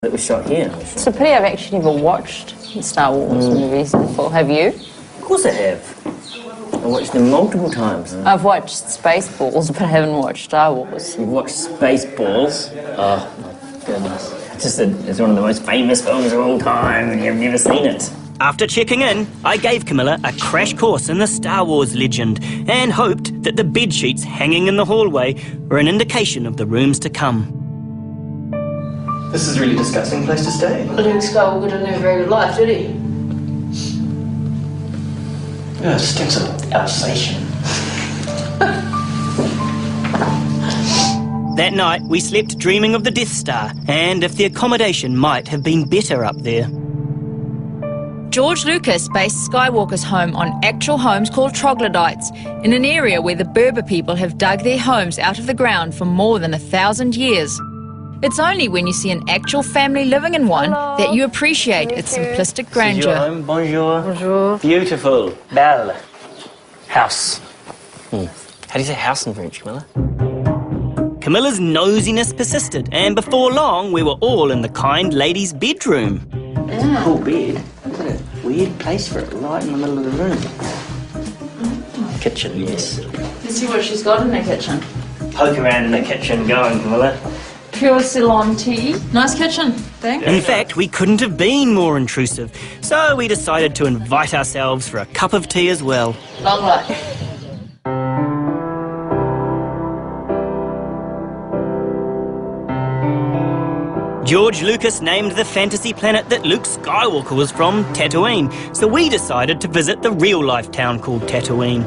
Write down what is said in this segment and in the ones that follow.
that was shot here. It's a pity I've actually never watched Star Wars movies before. Have you? Of course I have. I watched them multiple times. I've watched Spaceballs, but I haven't watched Star Wars. You've watched Spaceballs? Oh, my goodness. It's one of the most famous films of all time, and you've never seen it. After checking in, I gave Camilla a crash course in the Star Wars legend and hoped that the bedsheets hanging in the hallway were an indication of the rooms to come. This is a really disgusting place to stay. Luke Skywalker didn't have a very good life, did he? Yeah, it stinks of Alsatian. That night, we slept dreaming of the Death Star and if the accommodation might have been better up there. George Lucas based Skywalker's home on actual homes called troglodytes, in an area where the Berber people have dug their homes out of the ground for more than 1,000 years. It's only when you see an actual family living in one that you appreciate its simplistic grandeur. This is your home. Bonjour. Bonjour. Beautiful. Belle. House. How do you say house in French, Camilla? Camilla's nosiness persisted, and before long, we were all in the kind lady's bedroom. It's a cool bed. Look at it. Weird place for it, right in the middle of the room. Kitchen, yes. Let's see what she's got in the kitchen. Poke around in the kitchen, go on, Camilla. Pure Ceylon tea. Nice kitchen, thanks. In fact, we couldn't have been more intrusive, so we decided to invite ourselves for a cup of tea as well. Long life. George Lucas named the fantasy planet that Luke Skywalker was from Tatooine, so we decided to visit the real-life town called Tatooine.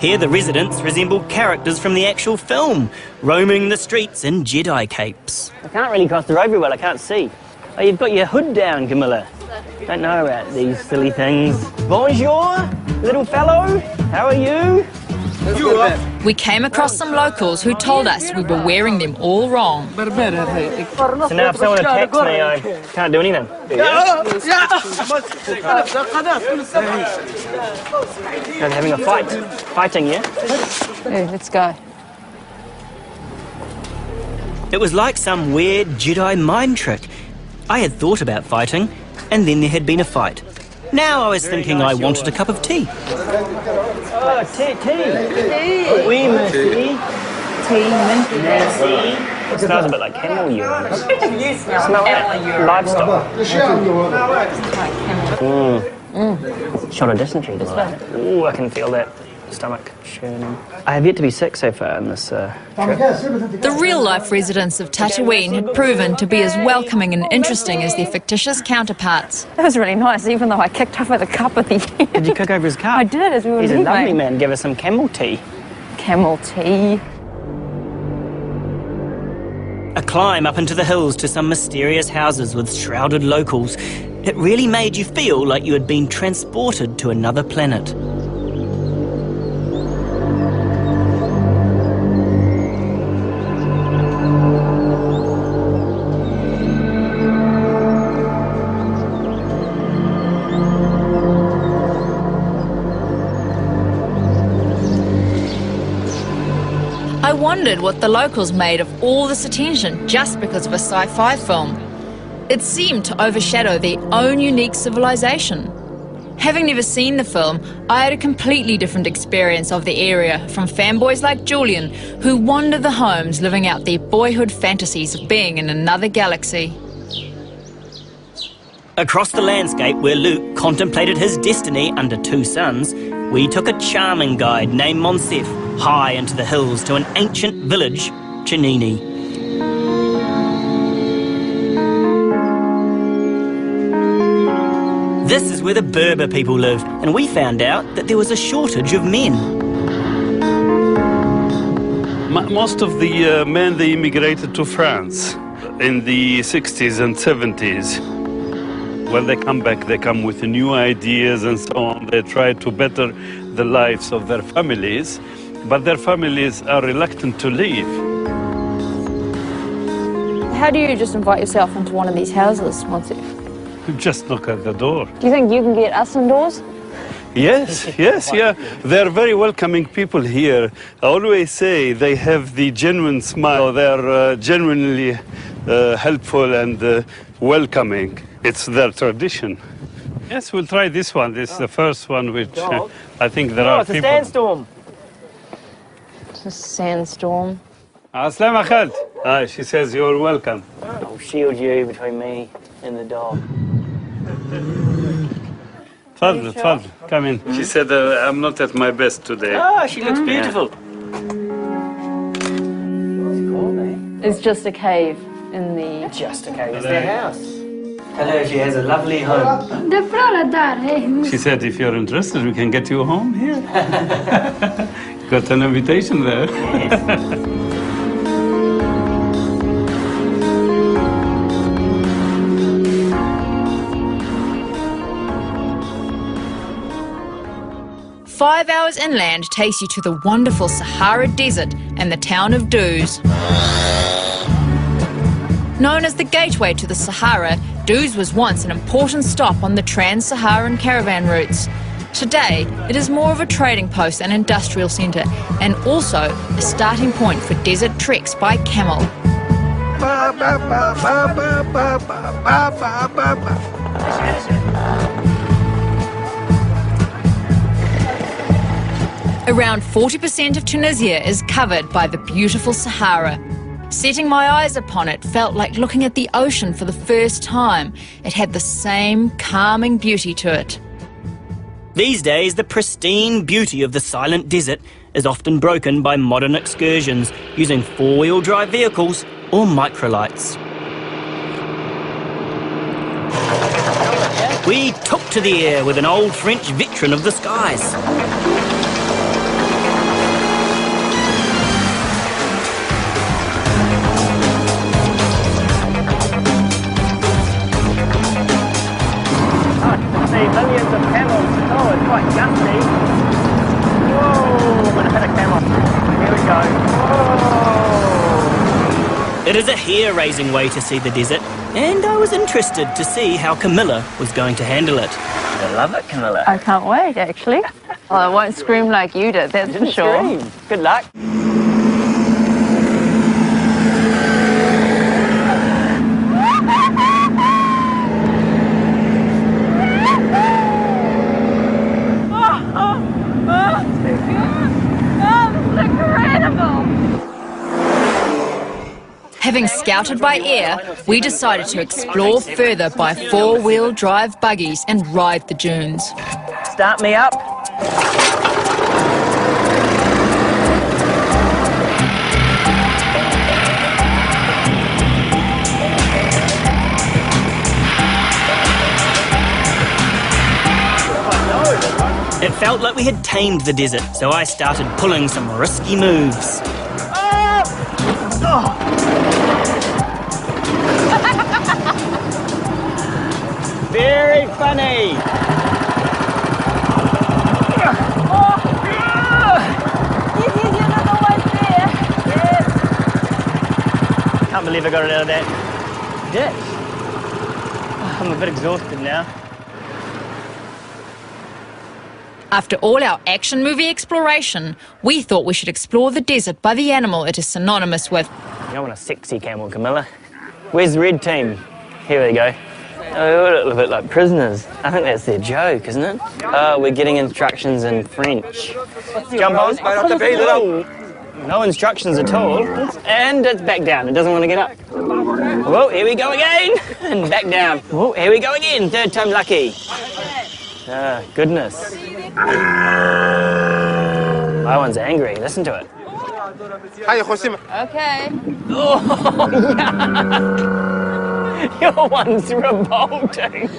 Here the residents resemble characters from the actual film, roaming the streets in Jedi capes. I can't really cross the road very well, I can't see. Oh, you've got your hood down, Camilla. Don't know about these silly things. Bonjour, little fellow. How are you? We came across some locals who told us we were wearing them all wrong. So now if someone attacks me, I can't do anything. Guys having a fight. Fighting, yeah? Yeah, let's go. It was like some weird Jedi mind trick. I had thought about fighting, and then there had been a fight. Now I was thinking I wanted a cup of tea. Oh, tea. Oui, merci. Tea, mint. Merci. It smells a bit like camel urine. Smell that? Livestock. Shot of dysentery, doesn't it? Ooh, I can feel that stomach churning. I have yet to be sick so far in this trip. The real-life residents of Tatooine had proven to be as welcoming and interesting as their fictitious counterparts. That was really nice, even though I kicked off with a cup at the end. Did you kick over his cup? I did, as we were He's leaving. a lovely man. Give us some camel tea. Camel tea. A climb up into the hills to some mysterious houses with shrouded locals. It really made you feel like you had been transported to another planet. I wondered what the locals made of all this attention just because of a sci-fi film. It seemed to overshadow their own unique civilization. Having never seen the film, I had a completely different experience of the area from fanboys like Julian, who wander the homes living out their boyhood fantasies of being in another galaxy. Across the landscape where Luke contemplated his destiny under two suns, we took a charming guide named Monsef high into the hills to an ancient village, Chinini. This is where the Berber people live, and we found out that there was a shortage of men. Most of the men, they immigrated to France in the 60s and 70s. When they come back, they come with new ideas and so on. They try to better the lives of their families, but their families are reluctant to leave. How do you just invite yourself into one of these houses, Monsef? Just knock at the door. Do you think you can get us indoors? Yes, yeah. They're very welcoming people here. I always say they have the genuine smile. They're genuinely helpful and welcoming. It's their tradition. Yes, we'll try this one. This is the first one, which I think there are it's a people. sandstorm. It's a sandstorm. Aslam Akhad. She says you're welcome. I'll shield you between me and the dog. Tfadl, tfadl, come in. She said I'm not at my best today. Oh, she looks beautiful. It's just a cave in the... Just okay, it's their house. Tell her she has a lovely home. She said if you're interested, we can get you home here. Got an invitation there. Yes. 5 hours inland takes you to the wonderful Sahara Desert and the town of Douz. Known as the gateway to the Sahara, Douz was once an important stop on the trans-Saharan caravan routes. Today, it is more of a trading post and industrial centre, and also a starting point for desert treks by camel. Around 40% of Tunisia is covered by the beautiful Sahara. Setting my eyes upon it felt like looking at the ocean for the first time. It had the same calming beauty to it. These days, the pristine beauty of the silent desert is often broken by modern excursions using four-wheel drive vehicles or microlights. We took to the air with an old French veteran of the skies. Millions of camels. Oh, it's quite gusty. Whoa, I'm going to hit a camel. Here we go. Whoa. It is a hair-raising way to see the desert, and I was interested to see how Camilla was going to handle it. I love it, Camilla. I can't wait, actually. Well, I won't scream like you did, that's for sure. Scream. Good luck. Having scouted by air, we decided to explore further by four-wheel drive buggies and ride the dunes. Start me up. It felt like we had tamed the desert, so I started pulling some risky moves. Very funny. Can't believe I got it out of that ditch. I'm a bit exhausted now. After all our action movie exploration, we thought we should explore the desert by the animal it is synonymous with. You don't want a sexy camel, Camilla. Where's the red team? Here we go. Oh, they look a bit like prisoners. I think that's their joke, isn't it? Oh, we're getting instructions in French. Jump on. No instructions at all. And it's back down. It doesn't want to get up. Whoa, here we go again. And back down. Whoa, here we go again. Third time lucky. Ah, goodness. My one's angry. Listen to it. Okay. Oh, yeah. Your one's revolting.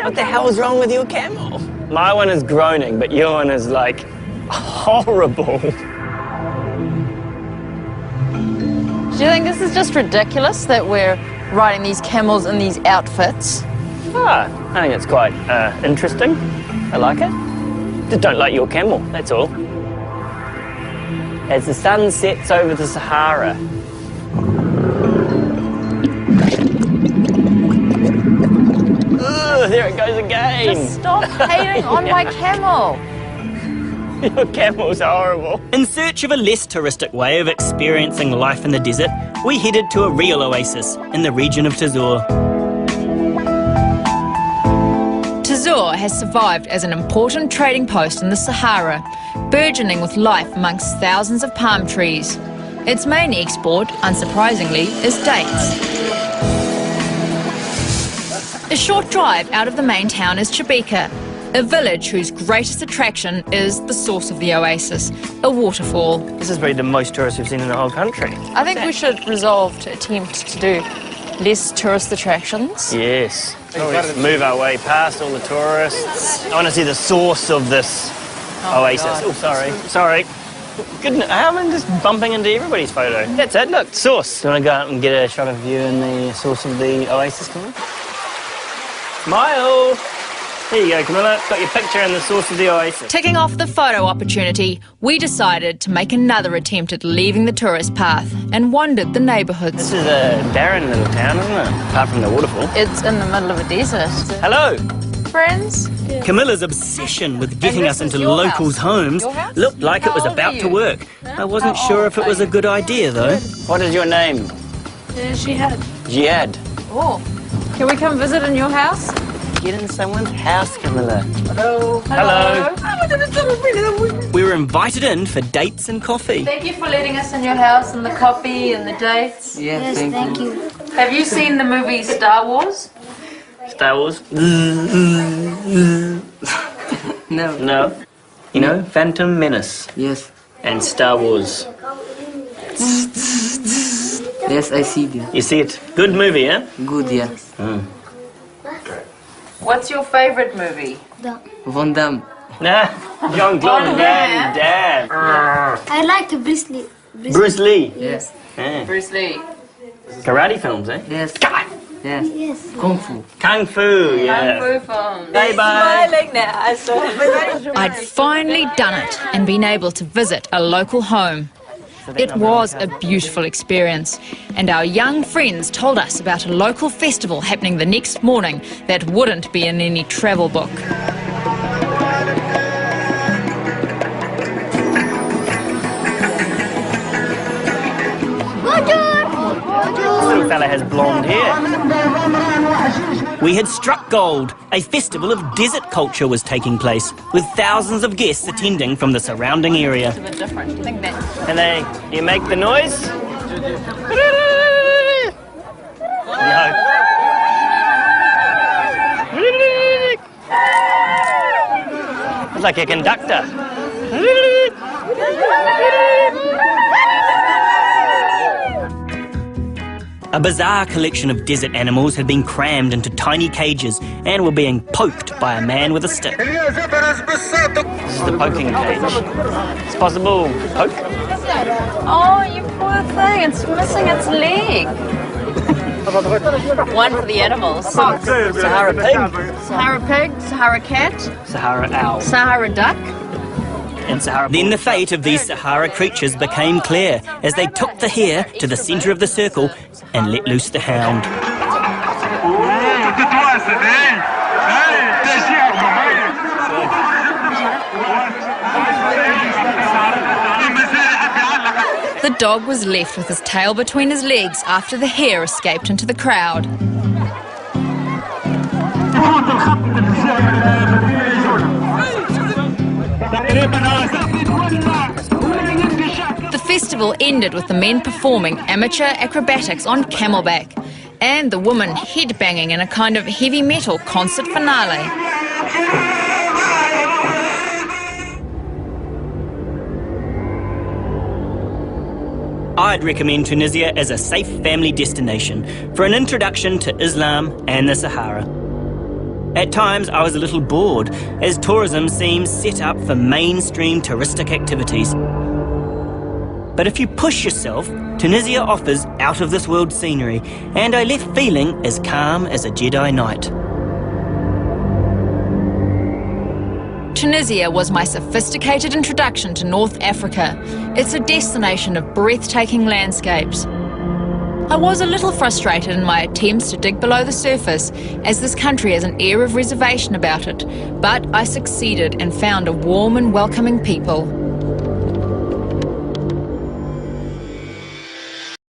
What the hell's wrong with your camel? My one is groaning, but your one is like horrible. Do you think this is just ridiculous that we're riding these camels in these outfits? Ah, I think it's quite interesting. I like it. Just don't like your camel, that's all. As the sun sets over the Sahara. Ugh, there it goes again. Just stop hating on my camel. Your camels are horrible. In search of a less touristic way of experiencing life in the desert, we headed to a real oasis in the region of Taice. Taice has survived as an important trading post in the Sahara, burgeoning with life amongst thousands of palm trees. Its main export, unsurprisingly, is dates. A short drive out of the main town is Chibika, a village whose greatest attraction is the source of the oasis, a waterfall. This is probably the most tourists we've seen in the whole country. I think we should resolve to attempt to do less tourist attractions. Yes. Let's move our way past all the tourists. I want to see the source of this oasis. God. Oh, sorry. Sorry. Goodness, how am I just bumping into everybody's photo? That's it, look, source. Do you want to go out and get a shot of you and the source of the oasis, Camilla? Smile! There you go, Camilla. Got your picture and the source of the oasis. Ticking off the photo opportunity, we decided to make another attempt at leaving the tourist path and wandered the neighbourhoods. This is a barren little town, isn't it? Apart from the waterfall. It's in the middle of a desert. Hello! Friends? Camilla's obsession with getting And us this into is your locals' house. homes Your house? looked like it was How old about are to you? work. I wasn't How sure old if it are was a you? good idea, though. What is your name? Jihad. Jihad. Oh. Can we come visit in your house? Get in someone's house, Camilla. Hello. Hello. We were invited in for dates and coffee. Thank you for letting us in your house and the coffee and the dates. Yes, thank you. Have you seen the movie Star Wars? Star Wars? No. No. You know, Phantom Menace Yes. and Star Wars. Yes, I see them. You see it? Good movie, eh? Good, yeah. What's your favourite movie? Van Damme. Nah, Jean-Claude Van Damme. I like Bruce Lee. Bruce Lee. Yes. Yeah. Bruce Lee. Karate films, eh? Yes. God. Yes. Yes. Kung Fu. Kung Fu, yeah. Kung Fu film. Bye-bye. Smiling now. I saw him. I'd finally done it and been able to visit a local home. It was a beautiful experience, and our young friends told us about a local festival happening the next morning that wouldn't be in any travel book. This little fella has blonde hair. We had struck gold. A festival of desert culture was taking place, with thousands of guests attending from the surrounding area. A bit different. I think that. And you make the noise? No. It's like a conductor. A bizarre collection of desert animals had been crammed into tiny cages and were being poked by a man with a stick. This is the poking cage. It's possible poke? Oh, you poor thing. It's missing its leg. One for the animals. Sahara pig. Sahara pig, Sahara cat, Sahara owl. Sahara duck. And Sahara Then the fate of these Sahara creatures became clear as they took the hare to the centre of the circle and let loose the hound. The dog was left with his tail between his legs after the hare escaped into the crowd. The festival ended with the men performing amateur acrobatics on camelback and the woman headbanging in a kind of heavy metal concert finale. I'd recommend Tunisia as a safe family destination for an introduction to Islam and the Sahara. At times I was a little bored, as tourism seems set up for mainstream touristic activities. But if you push yourself, Tunisia offers out-of-this-world scenery, and I left feeling as calm as a Jedi Knight. Tunisia was my sophisticated introduction to North Africa. It's a destination of breathtaking landscapes. I was a little frustrated in my attempts to dig below the surface, as this country has an air of reservation about it, but I succeeded and found a warm and welcoming people.